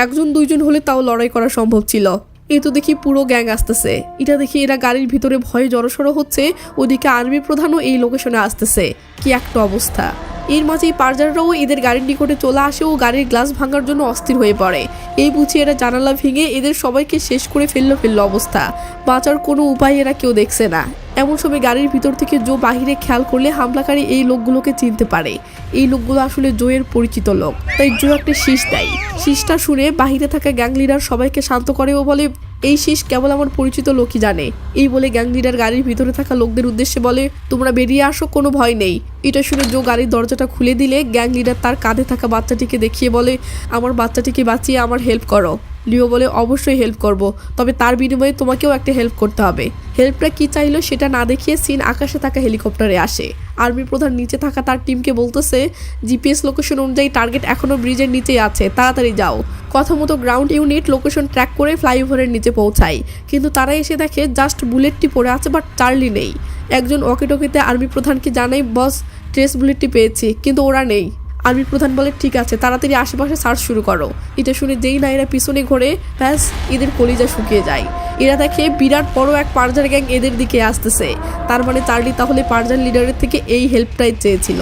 একজন দুইজন হলে তাও লড়াই করা সম্ভব ছিল, এই তো দেখি পুরো গ্যাং আসতেছে। এটা দেখি এরা গাড়ির ভিতরে ভয়ে জড়সড় হচ্ছে, ওদিকে আর্মি প্রধানও এই লোকেশনে আসতেছে। কি একটা অবস্থা। এর মাঝেই পারজাররাও এদের গাড়ির নিকটে চলে আসে ও গাড়ির গ্লাস ভাঙার জন্য অস্থির হয়ে পড়ে। এই বুঝি এরা জানালা ভেঙে এদের সবাইকে শেষ করে ফেললো অবস্থা। বাঁচার কোনো উপায় এরা কেউ দেখছে না। এমন সময় গাড়ির ভিতর থেকে জো বাহিরে খেয়াল করলে হামলাকারী এই লোকগুলোকে চিনতে পারে। এই লোকগুলো আসলে জোয়ের পরিচিত লোক, তাই জো একটা শীষ দেয়। শীষটা শুনে বাহিরে থাকা গ্যাং লিডার সবাইকে শান্ত করে ও বলে এই শীষ কেবল আমার পরিচিত লোকই জানে। এই বলে গ্যাং লিডার গাড়ির ভিতরে থাকা লোকদের উদ্দেশ্যে বলে তোমরা বেরিয়ে আসো, কোনো ভয় নেই। এটা শুনে জো গাড়ির দরজাটা খুলে দিলে গ্যাং লিডার তার কাঁধে থাকা বাচ্চাটিকে দেখিয়ে বলে আমার বাচ্চাটিকে বাঁচিয়ে আমার হেল্প করো। লিও বলে অবশ্যই হেল্প করব, তবে তার বিনিময়ে তোমাকেও একটা হেল্প করতে হবে। হেল্পটা কি চাইলো সেটা না দেখিয়ে সিন আকাশে থাকা হেলিকপ্টারে আসে। আর্মি প্রধান নিচে থাকা তার টিমকে বলতেছে জিপিএস লোকেশন অনুযায়ী টার্গেট এখনো ব্রিজের নিচেই আছে, তাড়াতাড়ি যাও। কথা মতো গ্রাউন্ড ইউনিট লোকেশন ট্র্যাক করে ফ্লাইওভারের নিচে পৌঁছায়, কিন্তু তারা এসে দেখে জাস্ট বুলেটটি পড়ে আছে, বাট চার্লি নেই। একজন ওয়াকিটকিতে আর্মি প্রধানকে জানাই বস ট্রেস বুলেটটি পেয়েছি, কিন্তু ওরা নেই। আর্মি প্রধান বলে ঠিক আছে, তাড়াতাড়ি আশেপাশে সার্চ শুরু করো। এটা শুনে যেই না এরা পিছনে ঘোরে ব্যাস এদের কলিজা শুকিয়ে যায়। এরা দেখে বিরাট বড় এক পারজার গ্যাং এদের দিকে আসতেছে। তার মানে চার্লি তাহলে পারজার লিডারের থেকে এই হেল্পটাই চেয়েছিল।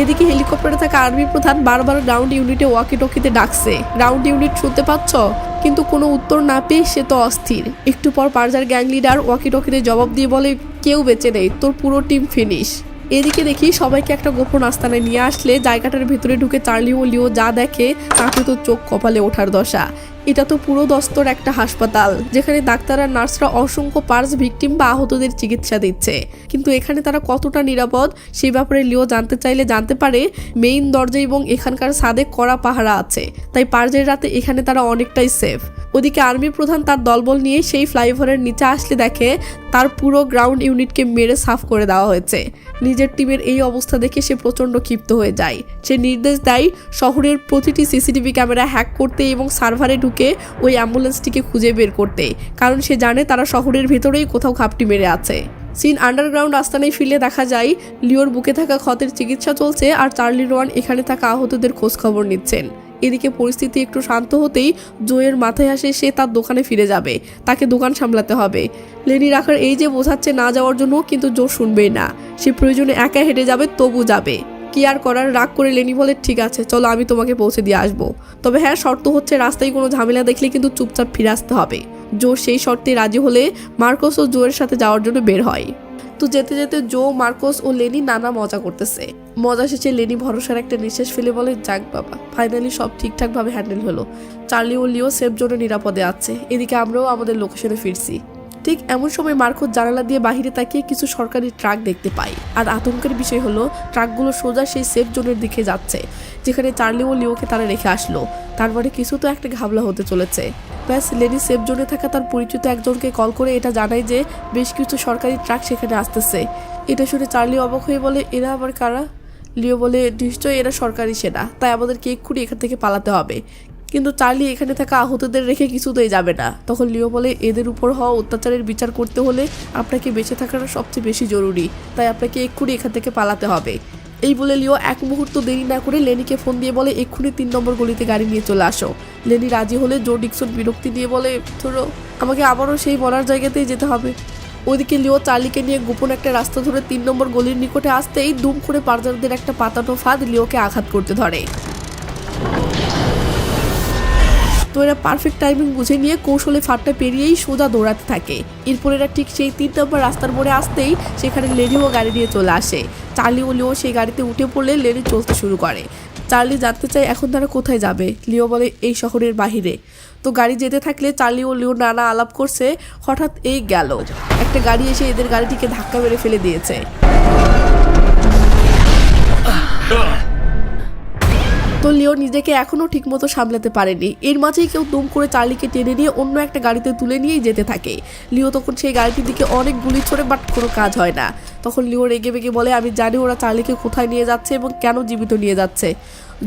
এদিকে হেলিকপ্টারে থাকা আর্মি প্রধান বারবার গ্রাউন্ড ইউনিটে ওয়াকিটকিতে ডাকছে, গ্রাউন্ড ইউনিট শুনতে পাচ্ছ, কিন্তু কোনো উত্তর না পেয়ে সে তো অস্থির। একটু পর পারজার গ্যাং লিডার ওয়াকিটকিতে জবাব দিয়ে বলে কেউ বেঁচে নেই, তোর পুরো টিম ফিনিশ। এদিকে দেখি সবাইকে একটা গোপন আস্তানায় নিয়ে আসলে জায়গাটার ভেতরে ঢুকে চার্লি ও লিও যা দেখে তাতে তো চোখ কপালে ওঠার দশা। এটা তো পুরো দস্তর একটা হাসপাতাল, যেখানে ডাক্তার আর নার্সরা অসংখ্য পার্স ভিকটিম বা আহতদের চিকিৎসা দিচ্ছে। কিন্তু এখানে তারা কতটা নিরাপদ সেই ব্যাপারে লিও জানতে চাইলে জানতে পারে মেইন দরজা এবং এখানকার ছাদে কড়া পাহারা আছে, তাই পার্জের রাতে এখানে তারা অনেকটাই সেফ। ওদিকে আর্মি প্রধান তার দলবল নিয়ে সেই ফ্লাইওভারের নিচে আসলে দেখে তার পুরো গ্রাউন্ড ইউনিটকে মেরে সাফ করে দেওয়া হয়েছে। নিজের টিমের এই অবস্থা দেখে সে প্রচণ্ড ক্ষিপ্ত হয়ে যায়। সে নির্দেশ দেয় শহরের প্রতিটি সিসিটিভি ক্যামেরা হ্যাক করতে এবং সার্ভারে ঢুকে ওই অ্যাম্বুলেন্সটিকে খুঁজে বের করতে, কারণ সে জানে তারা শহরের ভেতরেই কোথাও খাপটি মেরে আছে। সিন আন্ডারগ্রাউন্ড আস্তানায় ফিরলে দেখা যায় লিওর বুকে থাকা ক্ষতের চিকিৎসা চলছে আর চার্লি রোয়ান এখানে থাকা আহতদের খোঁজ খবর নিচ্ছেন। এদিকে পরিস্থিতি একটু শান্ত হতেই জোয়ের মাথায় আসে সে তার দোকানে ফিরে যাবে, তাকে দোকান সামলাতে হবে। লেনি রাখার এই যে বোঝাচ্ছে না যাওয়ার জন্য, কিন্তু জো শুনবেই না। সে প্রয়োজনে একা হেঁটে যাবে, তবু যাবে। কি আর করার, রাগ করে লেনি বলে ঠিক আছে চলো আমি তোমাকে পৌঁছে দিয়ে আসবো, তবে হ্যাঁ শর্ত হচ্ছে রাস্তায় কোনো ঝামেলা দেখলে কিন্তু চুপচাপ ফিরে আসতে হবে। জো সেই শর্তে রাজি হলে মার্কোস ও জোয়ের সাথে যাওয়ার জন্য বের হয়। তো যেতে যেতে জো, মার্কোস ও লেনি নানা মজা করতেছে। মজা শেষে লেনি ভরসার একটা নিঃশ্বাস ফেলে বলে যাক বাবা, ফাইনালি সব ঠিকঠাকভাবে হ্যান্ডেল হলো। চার্লি ও লিও সেফ জোনে নিরাপদে আছে, এদিকে আমরাও আমাদের লোকেশনে ফিরছি। ঠিক এমন সময় মার্কোস জানালা দিয়ে বাহিরে তাকিয়ে কিছু সরকারি ট্রাক দেখতে পায়। আর আতঙ্কের বিষয় হলো ট্রাকগুলো সোজা সেই সেফ জোনের দিকে যাচ্ছে, যেখানে চার্লি ও লিওকে তারা রেখে আসলো। তার মানে কিছু তো একটা ঘাবলা হতে চলেছে। ব্যাস লেনি সেফ জোনে থাকা তার পরিচিত একজনকে কল করে এটা জানায় যে বেশ কিছু সরকারি ট্রাক সেখানে আসতেছে। এটা শুনে চার্লি অবাক হয়ে বলে এরা আবার কারা? লিও বলে নিশ্চয়ই এরা সরকারি সেনা, তাই আমাদেরকে এক্ষুনি এখান থেকে পালাতে হবে। কিন্তু চার্লি এখানে থাকা আহতদের রেখে কিছুতেই যাবে না। তখন লিও বলে এদের উপর হওয়া অত্যাচারের বিচার করতে হলে আপনাকে বেঁচে থাকাটা সবচেয়ে বেশি জরুরি, তাই আপনাকে এক্ষুনি এখান থেকে পালাতে হবে। এই বলে লিও এক মুহূর্ত দেরি না করে লেনিকে ফোন দিয়ে বলে এক্ষুনি 3 নম্বর গলিতে গাড়ি নিয়ে চলে আসো। লেনি রাজি হলে জো ডিকসন বিরক্তি দিয়ে বলে ধরো আমাকে আবারও সেই বলার জায়গাতেই যেতে হবে। ওইদিকে লিও চার্লিকে নিয়ে গোপন একটা রাস্তা ধরে 3 নম্বর গলির নিকটে আসতেই দুম করে পারজারদের একটা পাতানো ফাঁদ লিওকে আঘাত করতে ধরে। তো এরা পারফেক্ট টাইমিং বুঝে নিয়ে কৌশলে ফাঁদটা পেরিয়েই সোজা দৌড়াতে থাকে। এরপর এরা ঠিক সেই 3 নম্বর রাস্তার মোড়ে আসতেই সেখানে লেনিও গাড়ি নিয়ে চলে আসে। চার্লি ও লিও সেই গাড়িতে উঠে পড়লে লেনি চলতে শুরু করে। চার্লি জানতে চায় এখন তারা কোথায় যাবে। লিও বলে এই শহরের বাহিরে। তো গাড়ি যেতে থাকলে চার্লি ও লিও নানা আলাপ করছে, হঠাৎ এই গেল একটা গাড়ি এসে এদের গাড়িটিকে ধাক্কা মেরে ফেলে দিয়েছে। তো লিও নিজেকে এখনো ঠিকমতো সামলাতে পারেনি। এর মাঝেই কেউ দুম করে চার্লিকে টেনে নিয়ে অন্য একটা গাড়িতে তুলে নিয়েই যেতে থাকে। লিও তখন সেই গাড়িটির দিকে অনেক গুলি ছোড়ে, বাট কোনো কাজ হয় না। তখন লিও রেগে বেগে বলে, আমি জানি ওরা চার্লিকে কোথায় নিয়ে যাচ্ছে এবং কেন জীবিত নিয়ে যাচ্ছে।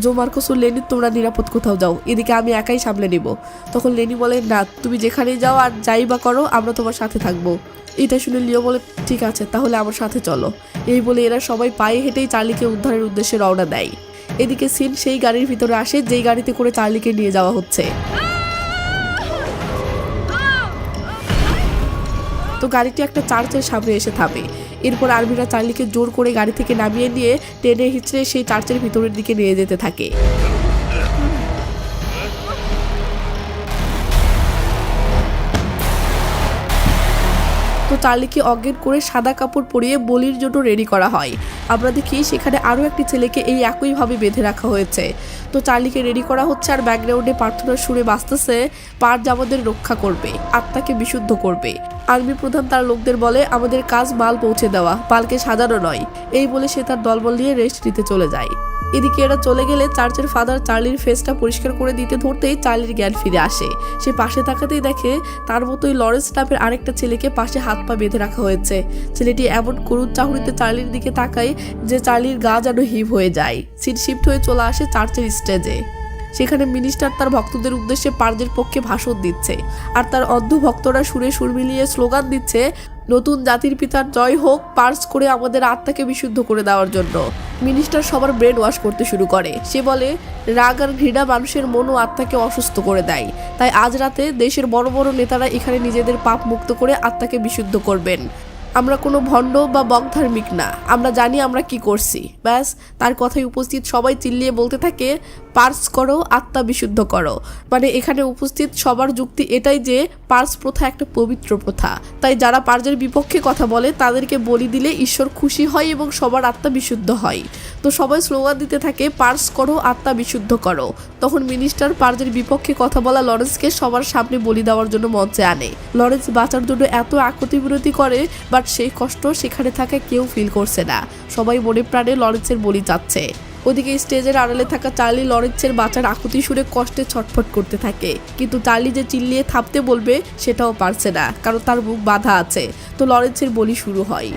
জো মার্কোস ও লেনি, তোমরা নিরাপদ কোথাও যাও, এদিকে আমি একাই সামলে নেব। তখন লেনি বলে, না, তুমি যেখানেই যাও আর যাই বা করো, আমরা তোমার সাথে থাকবো। এটা শুনে লিও বলে, ঠিক আছে, তাহলে আমার সাথে চলো। এই বলে এরা সবাই পায়ে হেঁটেই চার্লিকে উদ্ধারের উদ্দেশ্যে রওনা দেয়। এদিকে সিন সেই গাড়ির ভিতরে আসে যেই গাড়িতে করে চার্লিকে নিয়ে যাওয়া হচ্ছে। তো গাড়িটি একটা চার্চের সামনে এসে থামে। এরপর আর্মিরা চার্লিকে জোর করে গাড়ি থেকে নামিয়ে নিয়ে টেনে হিঁচড়ে সেই চার্চের ভিতরের দিকে নিয়ে যেতে থাকে। তো চার্লিকে অজ্ঞান করে সাদা কাপড় পরিয়ে বলির জন্য রেডি করা হয়। আমরা দেখি সেখানে আরও একটি ছেলেকে এই একইভাবে বেঁধে রাখা হয়েছে। তো চার্লিকে রেডি করা হচ্ছে আর ব্যাকগ্রাউন্ডে প্রার্থনার সুরে বাজতেছে, পার্জ আমাদের রক্ষা করবে, আত্মাকে বিশুদ্ধ করবে। আর্মি প্রধান তার লোকদের বলে, আমাদের কাজ মাল পৌঁছে দেওয়া, পালকে সাজানো নয়। এই বলে সে তার দলবল নিয়ে রেস্ট নিতে চলে যায়। এদিকে এরা চলে গেলে চার্চের ফাদার চার্লির ফেসটা পরিষ্কার করে দিতে ধরতেই চার্লির জ্ঞান ফিরে আসে। সে পাশে তাকাতেই দেখে তার মতোই লরেন্স নামের আরেকটা ছেলেকে পাশে হাত পা বেঁধে রাখা হয়েছে। ছেলেটি এমন করুণ চাহনিতে চার্লির দিকে তাকায় যে চার্লির গা যেন হিম হয়ে যায়। সিট শিফট হয়ে চলে আসে চার্চের স্টেজে। সেখানে মিনিস্টার তার ভক্তদের উদ্দেশ্যে পার্জের পক্ষে ভাষণ দিচ্ছে আর তার অন্ধ ভক্তরা সুরে সুর মিলিয়ে স্লোগান দিচ্ছে, নতুন জাতির পিতার জয় হোক, পার্স করে আমাদের আত্মাকে বিশুদ্ধ করে দেওয়ার জন্য। মিনিস্টার সবার ব্রেন ওয়াশ করতে শুরু করে। সে বলে, রাগ আর ঘৃণা মানুষের মন ও আত্মাকে অসুস্থ করে দেয়। তাই আজ রাতে দেশের বড় বড় নেতারা এখানে নিজেদের পাপ মুক্ত করে আত্মাকে বিশুদ্ধ করবেন। আমরা কোনো ভণ্ড বা বকধার্মিক না, আমরা জানি আমরা কি করছি। ব্যাস, তার কথায় উপস্থিত সবাই চিল্লিয়ে বলতে থাকে, পার্স করো, আত্মা বিশুদ্ধ করো। মানে এখানে উপস্থিত সবার যুক্তি এটাই যে পার্স প্রথা একটা পবিত্র প্রথা, তাই যারা পার্জের বিপক্ষে কথা বলে তাদেরকে বলি দিলে ঈশ্বর খুশি হয় এবং সবার আত্মা বিশুদ্ধ হয়। তো সবাই স্লোগান দিতে থাকে, পার্স করো, আত্মা বিশুদ্ধ করো। তখন মিনিস্টার পার্জের বিপক্ষে কথা বলা লরেন্সকে সবার সামনে বলি দেওয়ার জন্য মঞ্চে আনে। লরেন্স বাঁচার জন্য এত আকুতি বিরতি করে, বাট সেই কষ্ট সেখানে থাকা কেউ ফিল করছে না। সবাই মনে প্রাণে লরেন্সের বলি চাচ্ছে। ওদিকে স্টেজের আড়ালে থাকা চার্লি লরেন্সের বাঁচার আকুতি সুরে কষ্টে ছটফট করতে থাকে, কিন্তু চার্লি যে চিল্লিয়ে থামতে বলবে সেটাও পারছে না, কারণ তার মুখ বাঁধা আছে। তো লরেন্সের বলি শুরু হয়।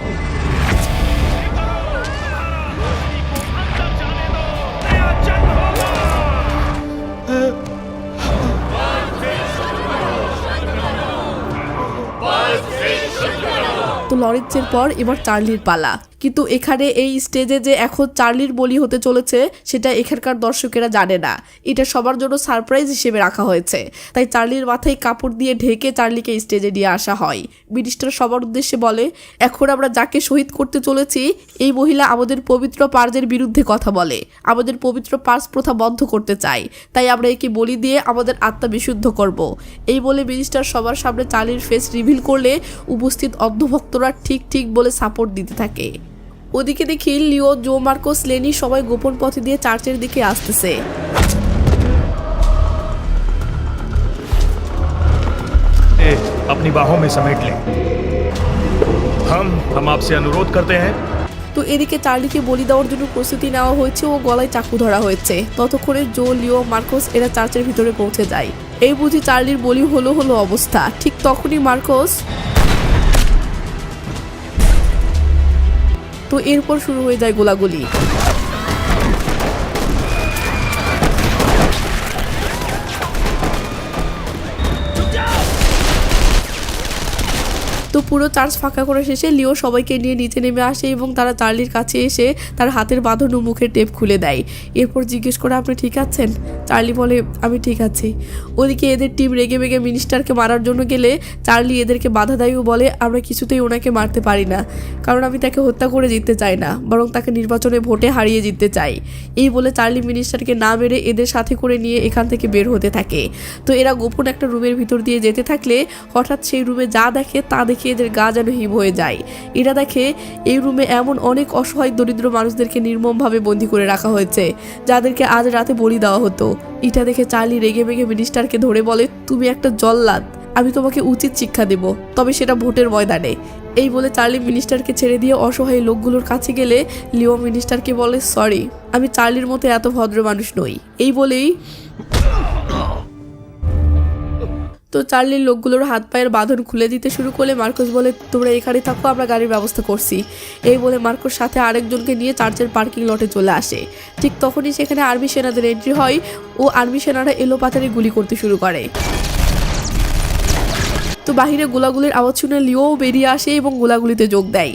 তো লরেন্সের পর এবার চার্লির পালা। কিন্তু এখানে এই স্টেজে যে এখন চার্লির বলি হতে চলেছে সেটা এখানকার দর্শকেরা জানে না। এটা সবার জন্য সারপ্রাইজ হিসেবে রাখা হয়েছে। তাই চার্লির মাথায় কাপড় দিয়ে ঢেকে চার্লিকে স্টেজে নিয়ে আসা হয়। মিনিস্টার সবার উদ্দেশ্যে বলে, এখন আমরা যাকে শহীদ করতে চলেছি এই মহিলা আমাদের পবিত্র পার্জের বিরুদ্ধে কথা বলে, আমাদের পবিত্র পার্স প্রথা বন্ধ করতে চায়। তাই আমরা একে বলি দিয়ে আমাদের আত্মা বিশুদ্ধ করব। এই বলে মিনিস্টার সবার সামনে চার্লির ফেস রিভিল করলে উপস্থিত অন্ধভক্তরা ঠিক ঠিক বলে সাপোর্ট দিতে থাকে। ওদিকে দেখি লিও, জো মার্কোস, লেনি সবাই গোপন পথে দিয়ে চার্চের দিকে আসতেছে। अपनी बाहों में समेट लें। हम आपसे अनुरोध करते हैं। তো এদিকে চার্লিকে বলি দেওয়ার জন্য প্রস্তুতি নেওয়া হয়েছে ও গলায় চাকু ধরা হয়েছে। ততক্ষণে জো, লিও, মার্কোস এরা চার্চের ভিতরে পৌঁছে যায়। এই বুঝি চার্লির বলি হলো অবস্থা। ঠিক তখনই মার্কোস, তো এরপর শুরু হয়ে যায় গোলাগুলি। তো পুরো চার্চ ফাঁকা করে শেষে লিও সবাইকে নিয়ে নিচে নেমে আসে এবং তারা চার্লির কাছে এসে তার হাতের বাঁধন ও মুখের টেপ খুলে দেয়। এরপর জিজ্ঞেস করে, আপনি ঠিক আছেন? চার্লি বলে, আমি ঠিক আছি। ওদিকে এদের টিম রেগে মেগে মিনিস্টারকে মারার জন্য গেলে চার্লি এদেরকে বাধা দেয় ও বলে, আমরা কিছুতেই ওনাকে মারতে পারি না, কারণ আমি তাকে হত্যা করে জিততে চাই না, বরং তাকে নির্বাচনে ভোটে হারিয়ে জিততে চাই। এই বলে চার্লি মিনিস্টারকে না মেরে এদের সাথে করে নিয়ে এখান থেকে বের হতে থাকে। তো এরা গোপন একটা রুমের ভিতর দিয়ে যেতে থাকলে হঠাৎ সেই রুমে যা দেখে তা দেখে এদের গা যেন হিম হয়ে যায়। এরা দেখে এই রুমে এমন অনেক অসহায় দরিদ্র মানুষদেরকে নির্মমভাবে বন্দী করে রাখা হয়েছে, যাদেরকে আজ রাতে বলি দেওয়া হতো। এটা দেখে চার্লি রেগে মেগে মিনিস্টারকে ধরে বলে, তুমি একটা জল্লাদ, আমি তোমাকে উচিত শিক্ষা দেব, তবে সেটা ভোটের ময়দানে। এই বলে চার্লি মিনিস্টারকে ছেড়ে দিয়ে অসহায় লোকগুলোর কাছে গেলে লিও মিনিস্টারকে বলে, সরি, আমি চার্লির মতো এত ভদ্র মানুষ নই। এই বলেই তো চার্লির লোকগুলোর হাত পায়ের বাঁধন খুলে দিতে শুরু করলে মার্কোস বলে, তোমরা এখানে থাকো, আমরা গাড়ির ব্যবস্থা করছি। এই বলে মার্কোস সাথে আরেকজনকে নিয়ে চার্চের পার্কিং লটে চলে আসে। ঠিক তখনই সেখানে আর্মি সেনাদের এন্ট্রি হয় ও আর্মি সেনারা এলোপাতাড়ি গুলি করতে শুরু করে। তো বাহিরে গোলাগুলির আওয়াজ শুনে লিও বেরিয়ে আসে এবং গোলাগুলিতে যোগ দেয়।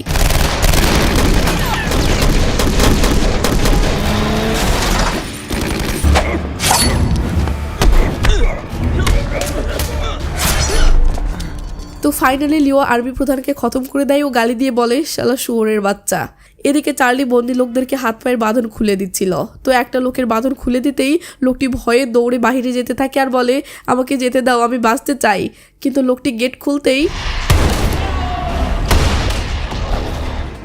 তো ফাইনালি লিও আর্মি প্রধানকে খতম করে দেয় ও গালি দিয়ে বলে, শালা শুয়োরের বাচ্চা। এদিকে চার্লি বন্দি লোকদেরকে হাত পায়ের বাঁধন খুলে দিচ্ছিল। তো একটা লোকের বাঁধন খুলে দিতেই লোকটি ভয়ে দৌড়ে বাইরে যেতে থাকে আর বলে, আমাকে যেতে দাও, আমি বাঁচতে চাই। কিন্তু লোকটি গেট খুলতেই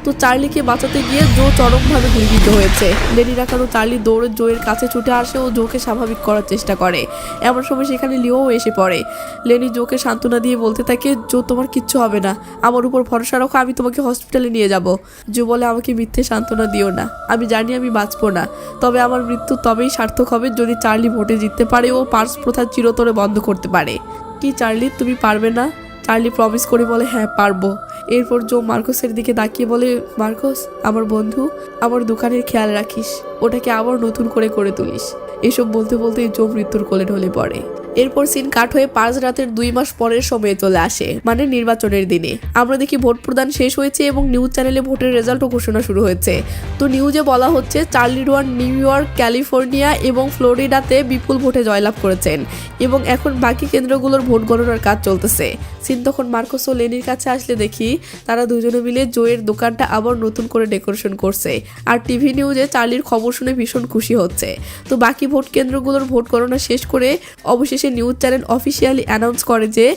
তো চার্লিকে বাঁচাতে গিয়ে জো চরমভাবে গুলিবিদ্ধ হয়েছে। লেনি রাখানো চার্লি দৌড়ে জোয়ের কাছে ছুটে আসে ও জোকে স্বাভাবিক করার চেষ্টা করে। এমন সময় সেখানে লিও এসে পড়ে। লেনি জোকে সান্ত্বনা দিয়ে বলতে থাকে, জো তোমার কিচ্ছু হবে না, আমার উপর ভরসা রাখো, আমি তোমাকে হসপিটালে নিয়ে যাব। জো বলে, আমাকে মিথ্যে সান্ত্বনা দিও না, আমি জানি আমি বাঁচবো না, তবে আমার মৃত্যু তবেই সার্থক হবে যদি চার্লি ভোটে জিততে পারে ও পার্স প্রথা চিরতরে বন্ধ করতে পারে। কি চার্লি, তুমি পারবে না? চার্লি প্রমিস করে বলে, হ্যাঁ পারবো। এরপর জো মার্কোসের দিকে তাকিয়ে বলে, মার্কোস আমার বন্ধু, আমার দোকানের খেয়াল রাখিস, ওটাকে আবার নতুন করে তুলিস। এসব বলতে বলতে জো মৃত্যুর কোলে ঢলে পড়ে। এরপর সিন কাট হয়ে 5 রাতের 2 মাস পরের সময়ে চলে আসে, মানে নির্বাচনের দিনে। আমরা দেখি ভোট প্রদান শেষ হয়েছে এবং নিউজ চ্যানেলে ভোটের রেজাল্টও ঘোষণা শুরু হয়েছে। তো নিউজে বলা হচ্ছে Charlie Rowan new York, California এবং ফ্লোরিডাতে বিপুল ভোটে জয়লাভ করেছেন এবং এখন বাকি কেন্দ্রগুলোর ভোট গণনার কাজ চলতেছে। সিন তখন মার্কোস ও লেনির কাছে আসলে দেখি তারা দুজনে মিলে জোয়ের দোকানটা আবার নতুন করে ডেকোরেশন করছে আর টিভি নিউজে চার্লির খবর শুনে ভীষণ খুশি হচ্ছে। তো বাকি ভোট কেন্দ্রগুলোর ভোট গণনা শেষ করে অবশেষে নিউজ চ্যানেল অফিসিয়ালি অ্যানাউন্স করে যে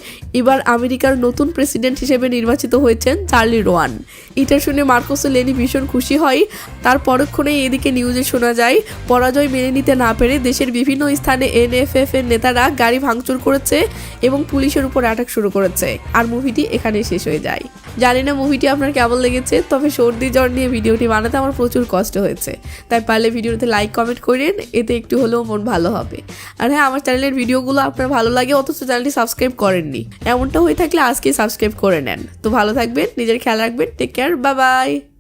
এবার আমেরিকার নতুন প্রেসিডেন্ট হিসেবে নির্বাচিত হয়েছেন চার্লি রোয়ান। এটা শুনে মার্কোস ও লেনি ভীষণ খুশি হয়। তার পরক্ষণে এদিকে নিউজে শোনা যায় পরাজয় মেনে নিতে না পেরে দেশের বিভিন্ন স্থানে NFF এর নেতারা গাড়ি ভাঙচুর করেছে এবং পুলিশের উপর অ্যাটাক শুরু করেছে। আর মুভিটি এখানেই শেষ হয়ে যায়। জানি না মুভিটি আপনার কেমন লেগেছে, তবে সর্দি জ্বর নিয়ে ভিডিওটি বানাতে আমার প্রচুর কষ্ট হয়েছে, তাই পারলে ভিডিওতে লাইক কমেন্ট করেন, এতে একটু হলেও মন ভালো হবে। আর হ্যাঁ, আমার চ্যানেলের ভিডিওগুলো আপনার ভালো লাগে অথচ চ্যানেলটি সাবস্ক্রাইব করেননি, এমনটা হয়ে থাকলে আজকেই সাবস্ক্রাইব করে নেন। তো ভালো থাকবেন, নিজের খেয়াল রাখবেন, টেক কেয়ার, বাই বাই।